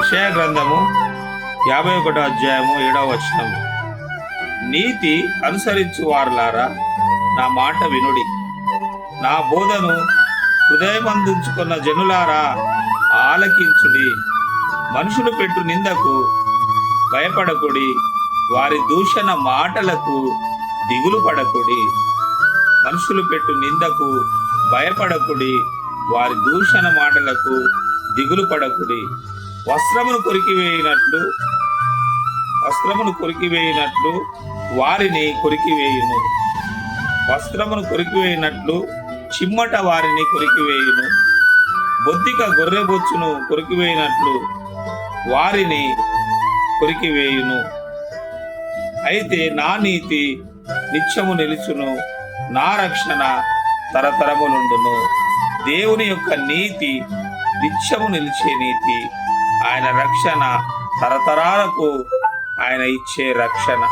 యెషయా గ్రంథము 51వ అధ్యాయము 7వ వచనం. నీతి అనుసరించు వారులారా, నా మాట వినుడి. నా బోధను హృదయమందుంచుకున్న జనులారా, ఆలకించుడి. మనుషులు పెట్టు నిందకు భయపడకుడి, వారి దూషణ మాటలకు దిగులు పడకుడి. మనుషులు పెట్టు నిందకు భయపడకుడి, వారి దూషణ మాటలకు దిగులు పడకుడి. వస్త్రమును కొరికివేయినట్లు వారిని కొరికివేయును. వస్త్రమును కొరికివేయినట్లు చిమ్మట వారిని కొరికివేయును. బొద్దిక గొర్రెబొచ్చును కొరికివేయినట్లు వారిని కొరికివేయును. అయితే నా నీతి నిత్యము నిలుచును, నా రక్షణ తరతరములుండును. దేవుని యొక్క నీతి నిత్యము నిలిచే నీతి. ఆయన రక్షణ తరతరాలకు ఆయన ఇచ్చే రక్షణ.